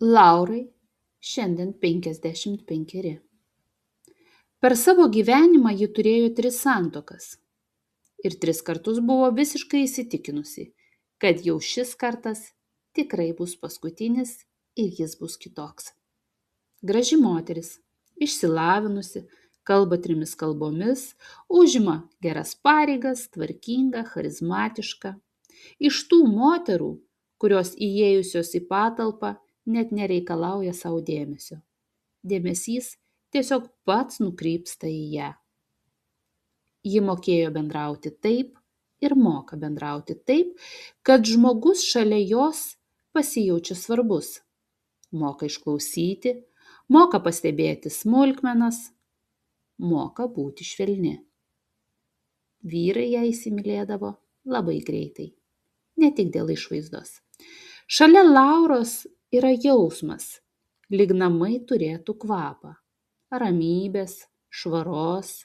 Laurai šiandien 55. Per savo gyvenimą ji turėjo 3 santuokas ir 3 kartus buvo visiškai įsitikinusi, kad jau šis kartas tikrai bus paskutinis ir jis bus kitoks. Graži moteris, išsilavinusi, kalba 3 kalbomis, užima geras pareigas, tvarkinga, charizmatiška. Iš tų moterų, kurios įėjusios į patalpą net nereikalauja savo dėmesio. Dėmesys tiesiog pats nukrypsta į ją. Ji mokėjo bendrauti taip ir moka bendrauti taip, kad žmogus šalia jos pasijaučia svarbus. Moka išklausyti, moka pastebėti smulkmenas, moka būti švelni. Vyrai ją įsimylėdavo labai greitai, ne tik dėl išvaizdos. Šalia Lauros yra jausmas, lyg namai turėtų kvapą, ramybės, švaros,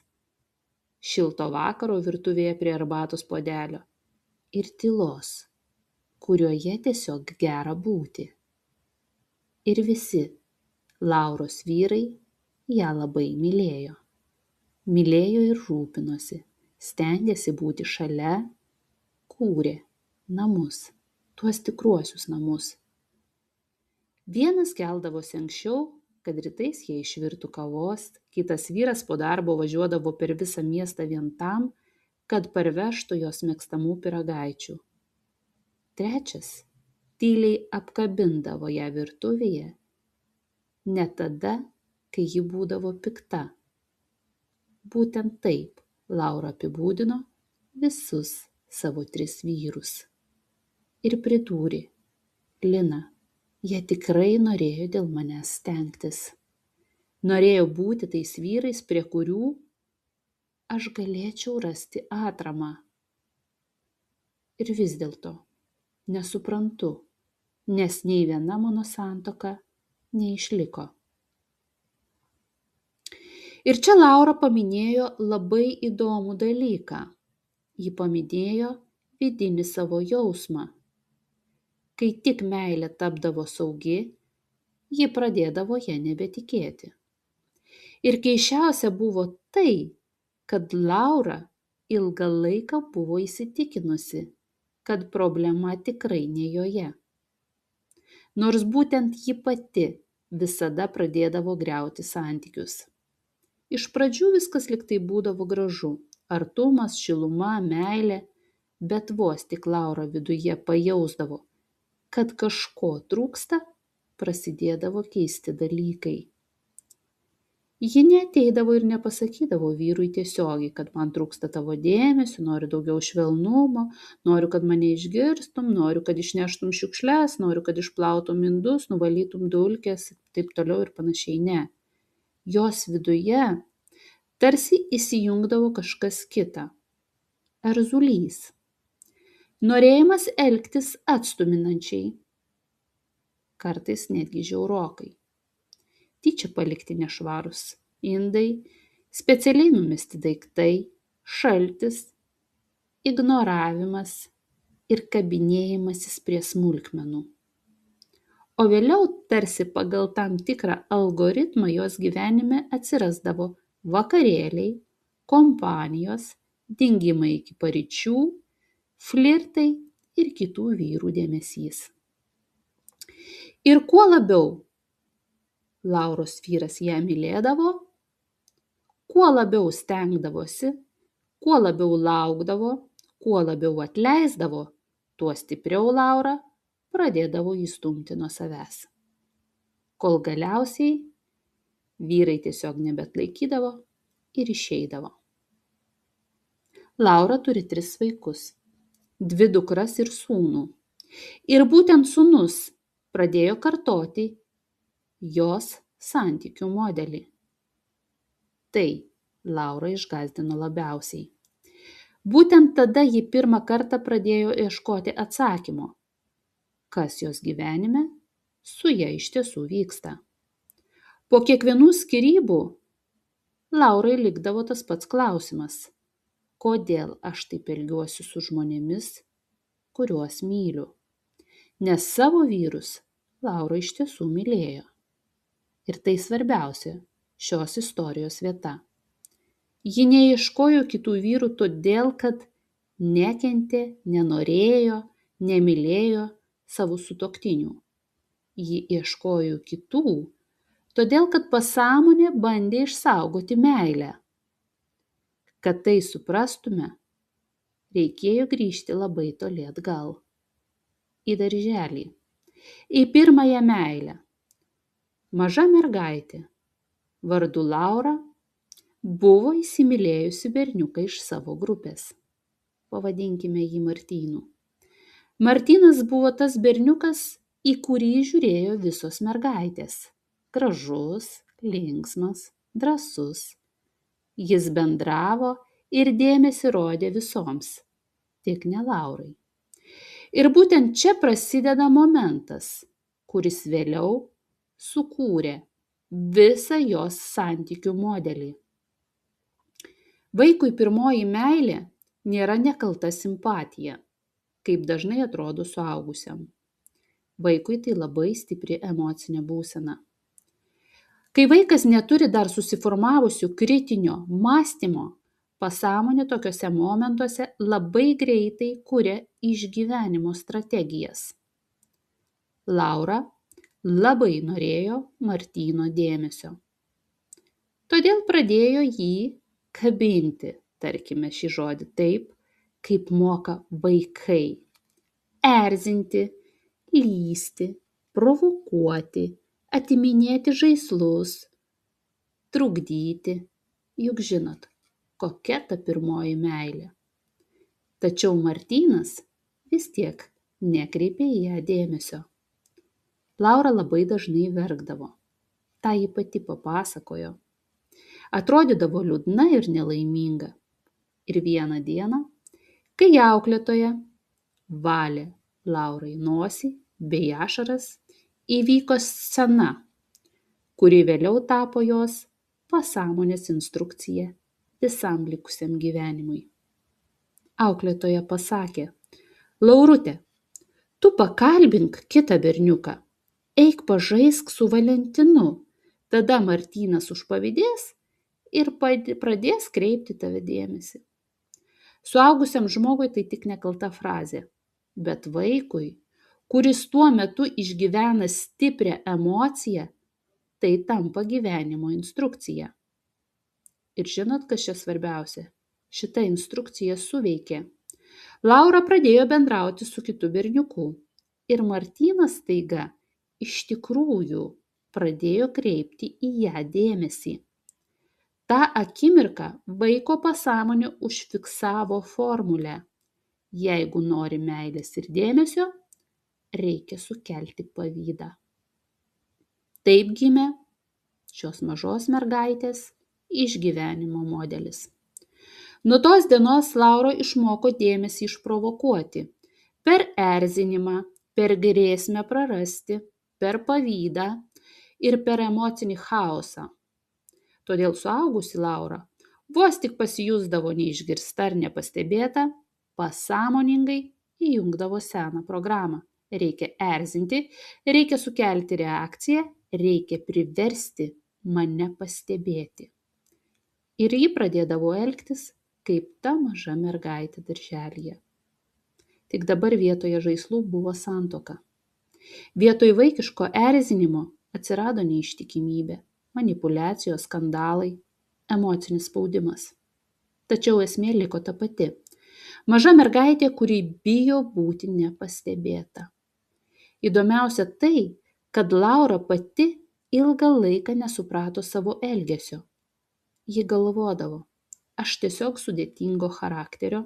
šilto vakaro virtuvėje prie arbatos puodelio ir tylos, kurioje tiesiog gera būti. Ir visi Lauros vyrai ją labai mylėjo. Mylėjo ir rūpinosi, stengėsi būti šalia, kūrė namus, tuos tikruosius namus. Vienas keldavosi anksčiau, kad rytais jie išvirtų kavos, kitas vyras po darbo važiuodavo per visą miestą vien tam, kad parvežtų jos mėgstamų pyragaičių. Trečias tyliai apkabindavo ją virtuvėje, net tada, kai ji būdavo pikta. Būtent taip Laura apibūdino visus savo 3 vyrus. Ir pridūrė: Lina, jie tikrai norėjo dėl manęs stengtis. Norėjo būti tais vyrais, prie kurių aš galėčiau rasti atramą. Ir vis dėlto nesuprantu, nes nei viena mano santuoka neišliko. Ir čia Laura paminėjo labai įdomų dalyką. Ji paminėjo vidinį savo jausmą. Kai tik meilė tapdavo saugi, ji pradėdavo ją nebetikėti. Ir keisčiausia buvo tai, kad Laura ilgą laiką buvo įsitikinusi, kad problema tikrai ne joje. Nors būtent ji pati visada pradėdavo griauti santykius. Iš pradžių viskas lyg tai būdavo gražu, artumas, šiluma, meilė, bet vos tik Laura viduje pajausdavo, kad kažko trūksta, prasidėdavo keisti dalykai. Ji neateidavo ir nepasakydavo vyrui tiesiogiai, kad man trūksta tavo dėmesio, noriu daugiau švelnumo, noriu, kad mane išgirstum, noriu, kad išneštum šiukšles, noriu, kad išplautum indus, nuvalytum dulkes, taip toliau ir panašiai. Ne. Jos viduje tarsi įsijungdavo kažkas kita. Erzulys. Norėjimas elgtis atstuminančiai. Kartais netgi žiaurokai. Tyčia palikti nešvarūs indai, specialiai numesti daiktai, šaltis, ignoravimas ir kabinėjimasis prie smulkmenų. O vėliau tarsi pagal tam tikrą algoritmą jos gyvenime atsirasdavo vakarėliai, kompanijos, dingimai iki paryčių, flirtai ir kitų vyrų dėmesys. Ir kuo labiau Lauros vyras ją mylėdavo, kuo labiau stengdavosi, kuo labiau laukdavo, kuo labiau atleisdavo, tuo stipriau Laura pradėdavo jį stumti nuo savęs. Kol galiausiai vyrai tiesiog nebeatlaikydavo ir išeidavo. Laura turi 3 vaikus, 2 dukras ir sūnų. Ir būtent sūnus pradėjo kartoti jos santykių modelį. Tai Laurą išgąsdino labiausiai. Būtent tada ji pirmą kartą pradėjo ieškoti atsakymo, kas jos gyvenime su ja iš tiesų vyksta. Po kiekvienų skyrybų Laurai likdavo tas pats klausimas: kodėl aš taip elgiuosi su žmonėmis, kuriuos myliu? Nes savo vyrus Laura iš tiesų mylėjo. Ir tai svarbiausia šios istorijos vieta. Ji neieškojo kitų vyrų todėl, kad nekentė, nenorėjo, nemylėjo savo sutuoktinių. Ji ieškojo kitų, todėl kad pasąmonė bandė išsaugoti meilę. Kad tai suprastume, reikėjo grįžti labai toli atgal. Į darželį, į pirmąją meilę. Maža mergaitė, vardu Laura, buvo įsimylėjusi berniuką iš savo grupės. Pavadinkime jį Martynu. Martynas buvo tas berniukas, į kurį žiūrėjo visos mergaitės. Gražus, linksmas, drąsus. Jis bendravo ir dėmesį rodė visoms, tik ne Laurai. Ir būtent čia prasideda momentas, kuris vėliau sukūrė visą jos santykių modelį. Vaikui pirmoji meilė nėra nekalta simpatija, kaip dažnai atrodo suaugusiam. Vaikui tai labai stipri emocinė būsena. Kai vaikas neturi dar susiformavusių kritinio mąstymo, pasąmonė tokiuose momentuose labai greitai kuria išgyvenimo strategijas. Laura labai norėjo Martyno dėmesio. Todėl pradėjo jį kabinti, tarkime šį žodį taip, kaip moka vaikai. Erzinti, lysti, provokuoti, atiminėti žaislus, trukdyti. Juk žinot, kokia ta pirmoji meilė. Tačiau Martynas vis tiek nekreipė į ją dėmesio. Laura labai dažnai verkdavo. Ta ji pati papasakojo. Atrodydavo liūdna ir nelaiminga. Ir vieną dieną, kai auklėtoja valė Laurai nosį bei ašaras, įvyko scena, kuri vėliau tapo jos pasąmonės instrukcija visam likusiam gyvenimui. Auklėtoja pasakė: Laurute, tu pakalbink kitą berniuką, eik pažaisk su Valentinu, tada Martynas užpavydės ir pradės kreipti tave dėmesį. Suaugusiam žmogui tai tik nekalta frazė, bet vaikui, kuris tuo metu išgyvena stiprią emociją, tai tampa gyvenimo instrukcija. Ir žinot, kas čia svarbiausia? Šita instrukcija suveikė. Laura pradėjo bendrauti su kitu berniuku ir Martynas staiga iš tikrųjų pradėjo kreipti į ją dėmesį. Ta akimirka vaiko pasąmonė užfiksavo formulę: jeigu nori meilės ir dėmesio, reikia sukelti pavydą. Taip gimė šios mažos mergaitės išgyvenimo modelis. Nuo tos dienos Laura išmoko dėmesį išprovokuoti per erzinimą, per grėsmę prarasti, per pavydą ir per emocinį chaosą. Todėl suaugusi Laura vos tik pasijusdavo neišgirsta ar nepastebėta, pasąmoningai įjungdavo seną programą. Reikia erzinti, reikia sukelti reakciją, reikia priversti mane pastebėti. Ir ji pradėdavo elgtis kaip ta maža mergaitė darželyje. Tik dabar vietoje žaislų buvo santuoka. Vietoj vaikiško erzinimo atsirado neištikimybė, manipuliacijos, skandalai, emocinis spaudimas. Tačiau esmė liko ta pati. Maža mergaitė, kuri bijo būti nepastebėta. Įdomiausia tai, kad Laura pati ilgą laiką nesuprato savo elgesio. Ji galvodavo: aš tiesiog sudėtingo charakterio,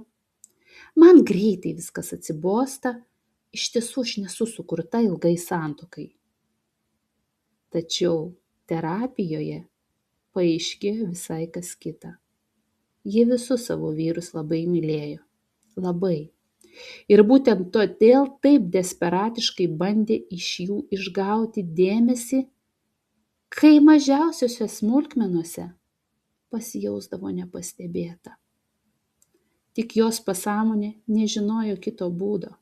man greitai viskas atsibosta, iš tiesų aš nesu sukurta ilgai santuokai. Tačiau terapijoje paaiškėjo visai kas kita. Ji visus savo vyrus labai mylėjo. Labai. Ir būtent todėl taip desperatiškai bandė iš jų išgauti dėmesį, kai mažiausiose smulkmenose pasijausdavo nepastebėta. Tik jos pasąmonė nežinojo kito būdo.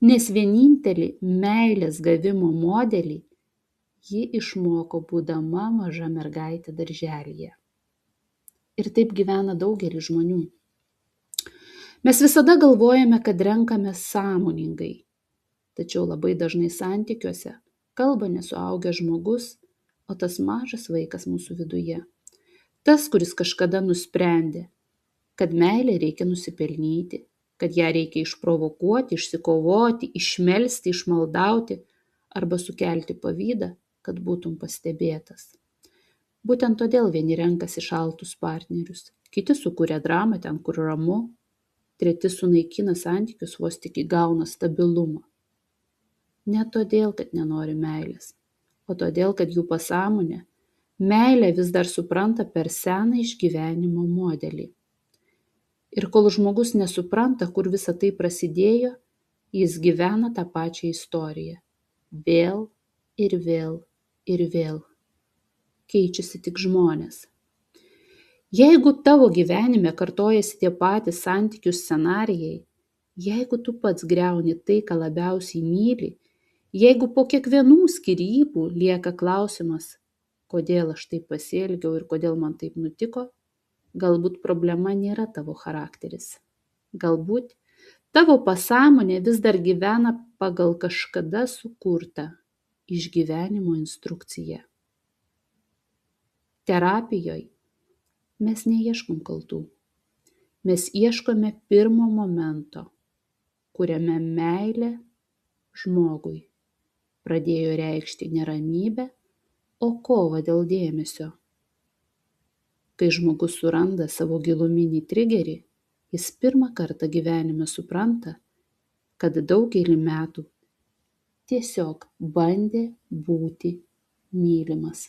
nes vienintelį meilės gavimo modelį ji išmoko būdama maža mergaitė darželyje. Ir taip gyvena daugelis žmonių. Mes visada galvojame, kad renkame sąmoningai, tačiau labai dažnai santykiuose kalba nesuaugęs žmogus, o tas mažas vaikas mūsų viduje. Tas, kuris kažkada nusprendė, kad meilę reikia nusipelnyti, kad ją reikia išprovokuoti, išsikovoti, išmelsti, išmaldauti arba sukelti pavydą, kad būtum pastebėtas. Būtent todėl vieni renkasi šaltus partnerius, kiti sukuria dramą ten, kur ramu, treti sunaikina santykius, vos tik įgauna stabilumą. Ne todėl, kad nenori meilės, o todėl, kad jų pasąmonė meilę vis dar supranta per seną išgyvenimo modelį. Ir kol žmogus nesupranta, kur visa tai prasidėjo, jis gyvena tą pačią istoriją. Vėl ir vėl ir vėl. Keičiasi tik žmonės. Jeigu tavo gyvenime kartojasi tie patys santykių scenarijai, jeigu tu pats griauni tai, ką labiausiai myli, jeigu po kiekvienų skyrybų lieka klausimas, kodėl aš taip pasielgiau ir kodėl man taip nutiko, galbūt problema nėra tavo charakteris. Galbūt tavo pasąmonė vis dar gyvena pagal kažkada sukurtą išgyvenimo instrukciją. Terapijoje mes neieškom kaltų. Mes ieškome pirmo momento, kuriame meilė žmogui pradėjo reikšti ne ramybę, o kovą dėl dėmesio. Kai žmogus suranda savo giluminį trigerį, jis pirmą kartą gyvenime supranta, kad daugelį metų tiesiog bandė būti mylimas.